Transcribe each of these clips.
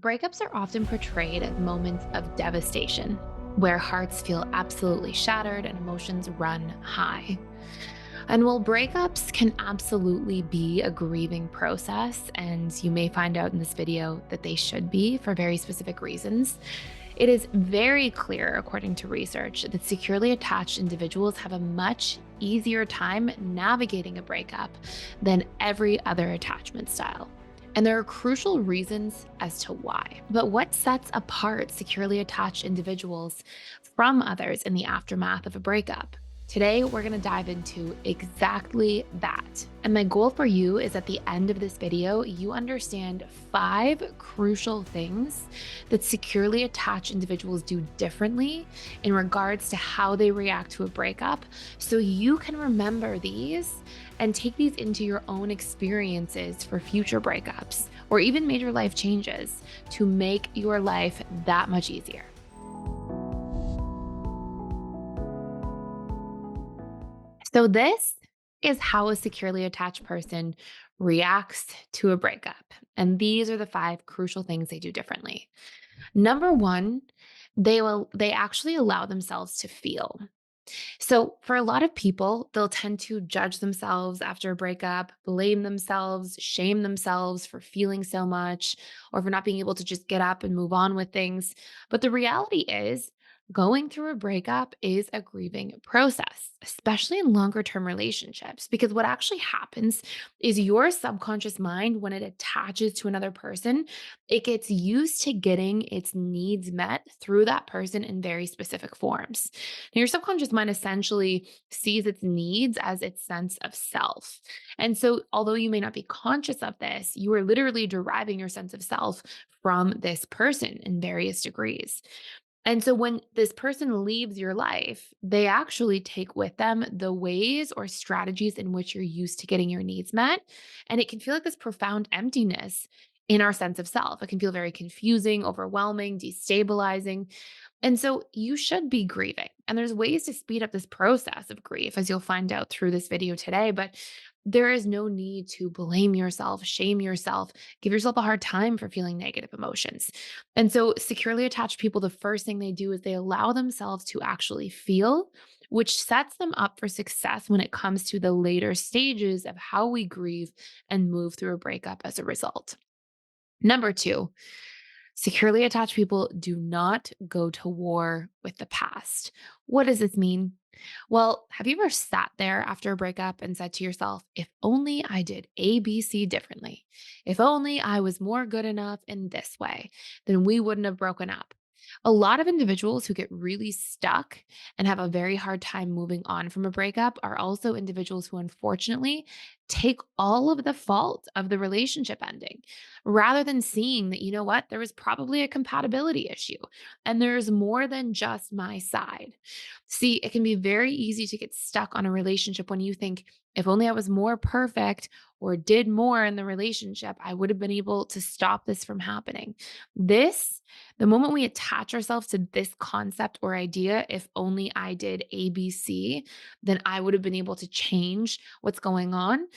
Breakups are often portrayed as moments of devastation, where hearts feel absolutely shattered and emotions run high. And while breakups can absolutely be a grieving process, and you may find out in this video that they should be for very specific reasons, it is very clear, according to research, that securely attached individuals have a much easier time navigating a breakup than every other attachment style. And there are crucial reasons as to why. But what sets apart securely attached individuals from others in the aftermath of a breakup? Today, we're going to dive into exactly that. And my goal for you is at the end of this video, you understand 5 crucial things that securely attached individuals do differently in regards to how they react to a breakup. So you can remember these and take these into your own experiences for future breakups or even major life changes to make your life that much easier. So, this is how a securely attached person reacts to a breakup. And these are the 5 crucial things they do differently. Number one, they actually allow themselves to feel. So, for a lot of people, they'll tend to judge themselves after a breakup, blame themselves, shame themselves for feeling so much, or for not being able to just get up and move on with things. But the reality is, going through a breakup is a grieving process, especially in longer term relationships, because what actually happens is your subconscious mind, when it attaches to another person, it gets used to getting its needs met through that person in very specific forms. Now, your subconscious mind essentially sees its needs as its sense of self. And so, although you may not be conscious of this, you are literally deriving your sense of self from this person in various degrees. And so when this person leaves your life, they actually take with them the ways or strategies in which you're used to getting your needs met. And it can feel like this profound emptiness in our sense of self. It can feel very confusing, overwhelming, destabilizing. And so you should be grieving. And there's ways to speed up this process of grief, as you'll find out through this video today. But there is no need to blame yourself, shame yourself, give yourself a hard time for feeling negative emotions. And so, securely attached people, the first thing they do is they allow themselves to actually feel, which sets them up for success when it comes to the later stages of how we grieve and move through a breakup as a result. Number two, securely attached people do not go to war with the past. What does this mean? Well, have you ever sat there after a breakup and said to yourself, if only I did ABC differently, if only I was more good enough in this way, then we wouldn't have broken up? A lot of individuals who get really stuck and have a very hard time moving on from a breakup are also individuals who, unfortunately, take all of the fault of the relationship ending rather than seeing that, you know what, there was probably a compatibility issue and there's more than just my side. See, it can be very easy to get stuck on a relationship when you think, if only I was more perfect or did more in the relationship, I would have been able to stop this from happening. This, the moment we attach ourselves to this concept or idea, if only I did ABC, then I would have been able to change what's going on.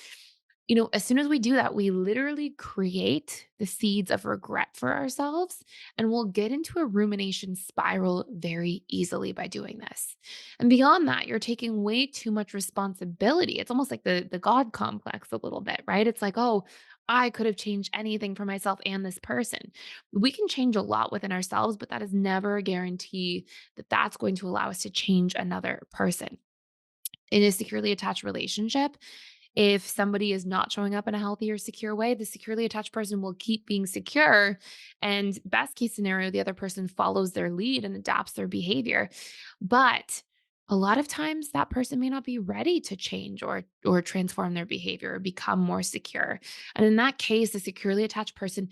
As soon as we do that, we literally create the seeds of regret for ourselves, and we'll get into a rumination spiral very easily by doing this. And beyond that, you're taking way too much responsibility. It's almost like the God complex a little bit, right? It's like, oh, I could have changed anything for myself and this person. We can change a lot within ourselves, but that is never a guarantee that that's going to allow us to change another person. In a securely attached relationship, if somebody is not showing up in a healthy or secure way, the securely attached person will keep being secure. And best case scenario, the other person follows their lead and adapts their behavior. But a lot of times that person may not be ready to change or transform their behavior or become more secure. And in that case, the securely attached person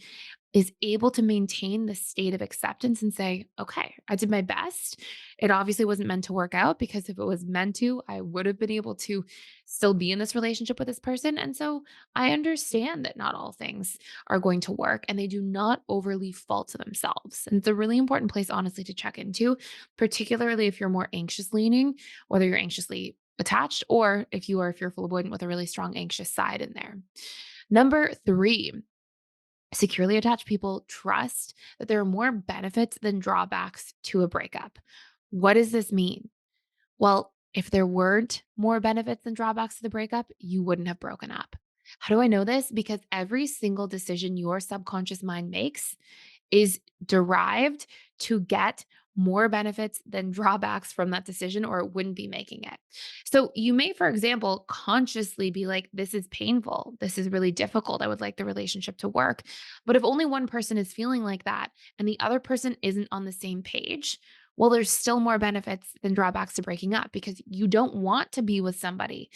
is able to maintain the state of acceptance and say, okay, I did my best. It obviously wasn't meant to work out, because if it was meant to, I would have been able to still be in this relationship with this person. And so I understand that not all things are going to work, and they do not overly fault themselves. And it's a really important place, honestly, to check into, particularly if you're more anxious leaning, whether you're anxiously attached or if you are a fearful avoidant with a really strong anxious side in there. Number three, Securely attached people trust that there are more benefits than drawbacks to a breakup. What does this mean? Well, if there weren't more benefits than drawbacks to the breakup, you wouldn't have broken up. How do I know this? Because every single decision your subconscious mind makes is derived to get more benefits than drawbacks from that decision, or it wouldn't be making it. So you may, for example, consciously be like, this is painful. This is really difficult. I would like the relationship to work. But if only one person is feeling like that and the other person isn't on the same page, well, there's still more benefits than drawbacks to breaking up because you don't want to be with somebody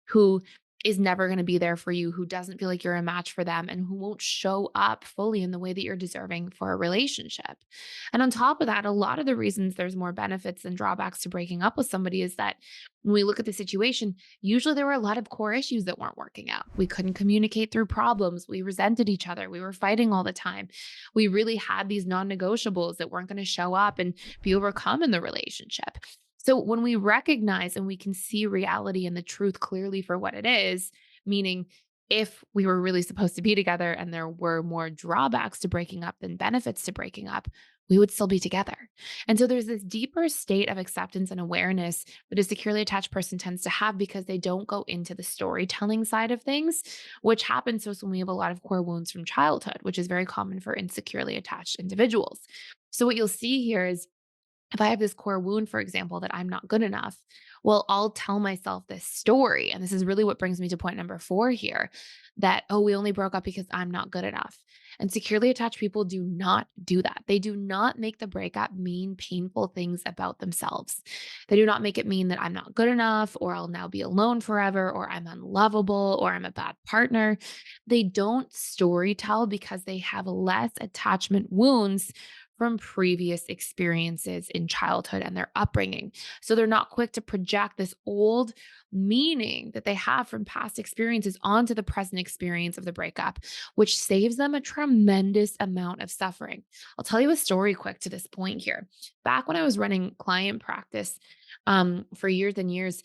who is never going to be there for you, who doesn't feel like you're a match for them, and who won't show up fully in the way that you're deserving for a relationship. And on top of that, a lot of the reasons there's more benefits than drawbacks to breaking up with somebody is that when we look at the situation, usually there were a lot of core issues that weren't working out. We couldn't communicate through problems. We resented each other. We were fighting all the time. We really had these non negotiables that weren't going to show up and be overcome in the relationship. So when we recognize and we can see reality and the truth clearly for what it is, meaning if we were really supposed to be together and there were more drawbacks to breaking up than benefits to breaking up, we would still be together. And so there's this deeper state of acceptance and awareness that a securely attached person tends to have because they don't go into the storytelling side of things, which happens to us when we have a lot of core wounds from childhood, which is very common for insecurely attached individuals. So what you'll see here is if I have this core wound, for example, that I'm not good enough, well, I'll tell myself this story. And this is really what brings me to point number 4 here that, oh, we only broke up because I'm not good enough. And securely attached people do not do that. They do not make the breakup mean painful things about themselves. They do not make it mean that I'm not good enough, or I'll now be alone forever, or I'm unlovable, or I'm a bad partner. They don't story tell because they have less attachment wounds from previous experiences in childhood and their upbringing. So they're not quick to project this old meaning that they have from past experiences onto the present experience of the breakup, which saves them a tremendous amount of suffering. I'll tell you a story quick to this point here. Back when I was running client practice for years and years,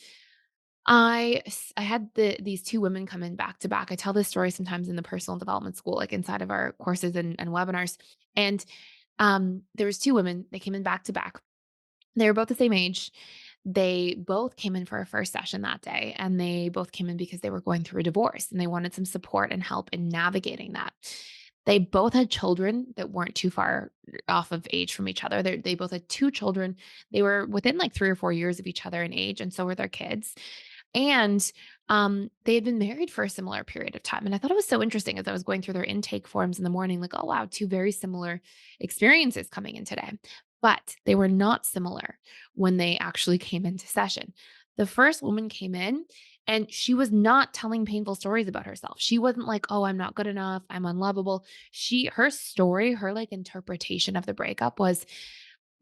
I had these 2 women come in back to back. I tell this story sometimes in the personal development school, like inside of our courses and webinars. And there was 2 women, they came in back to back. They were both the same age. They both came in for a first session that day, and they both came in because they were going through a divorce and they wanted some support and help in navigating that. They both had children that weren't too far off of age from each other. They both had 2 children. They were within like 3 or 4 years of each other in age, and so were their kids. And, they had been married for a similar period of time, and I thought it was so interesting as I was going through their intake forms in the morning, like, "Oh, wow, 2 very similar experiences coming in today." But they were not similar when they actually came into session. The first woman came in, and she was not telling painful stories about herself. She wasn't like, "Oh, I'm not good enough, I'm unlovable." Her story, her, like, interpretation of the breakup was,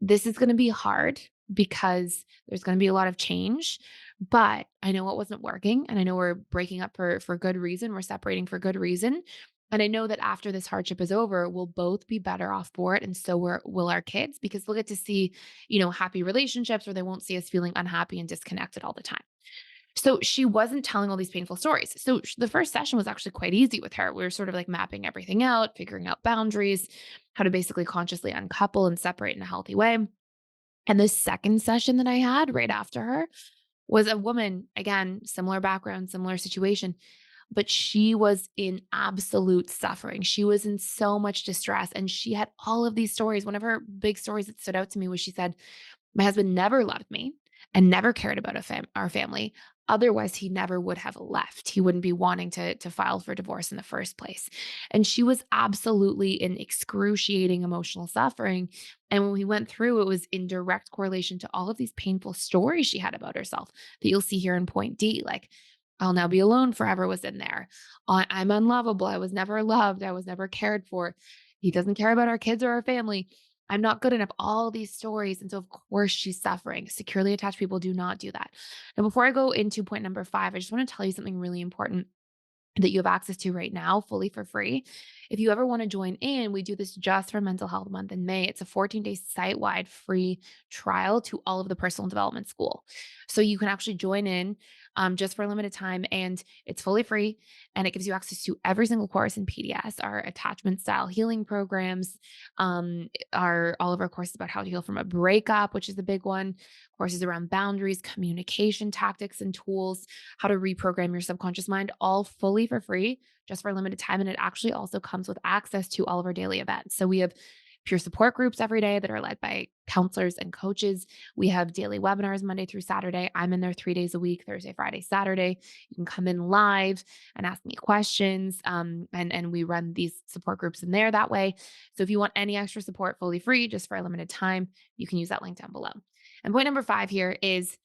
"This is gonna be hard because there's gonna be a lot of change, but I know it wasn't working, and I know we're breaking up for good reason, we're separating for good reason, and I know that after this hardship is over, we'll both be better off for it, and so will our kids, because they'll get to see, happy relationships where they won't see us feeling unhappy and disconnected all the time." So she wasn't telling all these painful stories. So the first session was actually quite easy with her. We were sort of like mapping everything out, figuring out boundaries, how to basically consciously uncouple and separate in a healthy way. And the second session that I had right after her was a woman, again, similar background, similar situation, but she was in absolute suffering. She was in so much distress, and she had all of these stories. One of her big stories that stood out to me was she said, "My husband never loved me and never cared about our family. Otherwise, he never would have left. He wouldn't be wanting to file for divorce in the first place." And she was absolutely in excruciating emotional suffering. And when we went through, it was in direct correlation to all of these painful stories she had about herself that you'll see here in point D. Like, "I'll now be alone forever" was in there. "I'm unlovable. I was never loved. I was never cared for. He doesn't care about our kids or our family. I'm not good enough." All these stories. And so, of course, she's suffering. Securely attached people do not do that. Now, before I go into point number 5, I just want to tell you something really important that you have access to right now fully for free. If you ever want to join in, we do this just for Mental Health Month in May. It's a 14-day site-wide free trial to all of the personal development school. So you can actually join in. just for a limited time. And it's fully free and it gives you access to every single course in PDS, our attachment style healing programs, our all of our courses about how to heal from a breakup, which is the big one, courses around boundaries, communication tactics and tools, how to reprogram your subconscious mind, all fully for free, just for a limited time. And it actually also comes with access to all of our daily events. So we have peer support groups every day that are led by counselors and coaches. We have daily webinars Monday through Saturday. I'm in there 3 days a week, Thursday, Friday, Saturday. You can come in live and ask me questions. And we run these support groups in there that way. So if you want any extra support fully free, just for a limited time, you can use that link down below. And point number 5 here is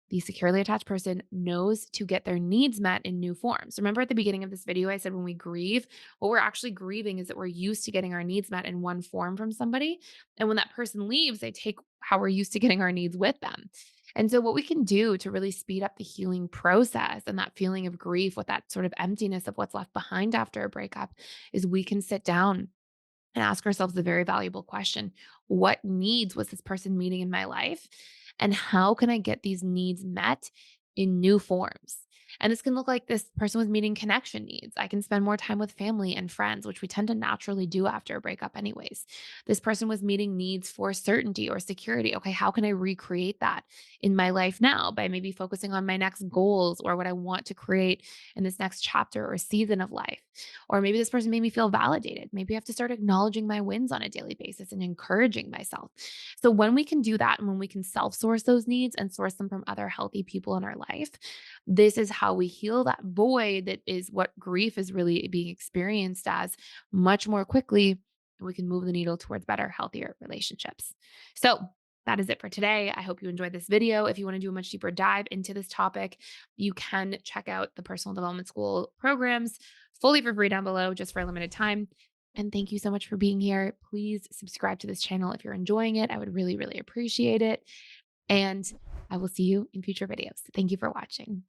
the securely attached person knows to get their needs met in new forms. Remember at the beginning of this video, I said when we grieve, what we're actually grieving is that we're used to getting our needs met in one form from somebody. And when that person leaves, they take how we're used to getting our needs with them. And so, what we can do to really speed up the healing process and that feeling of grief with that sort of emptiness of what's left behind after a breakup is we can sit down and ask ourselves the very valuable question: what needs was this person meeting in my life? And how can I get these needs met in new forms? And this can look like this person was meeting connection needs. I can spend more time with family and friends, which we tend to naturally do after a breakup, anyways. This person was meeting needs for certainty or security. Okay, how can I recreate that in my life now by maybe focusing on my next goals or what I want to create in this next chapter or season of life? Or maybe this person made me feel validated. Maybe I have to start acknowledging my wins on a daily basis and encouraging myself. So when we can do that and when we can self source those needs and source them from other healthy people in our life, this is how we heal that void that is what grief is really being experienced as much more quickly. And we can move the needle towards better, healthier relationships. So that is it for today. I hope you enjoyed this video. If you want to do a much deeper dive into this topic, you can check out the Personal Development School programs fully for free down below just for a limited time. And thank you so much for being here. Please subscribe to this channel if you're enjoying it. I would really, really appreciate it. And I will see you in future videos. Thank you for watching.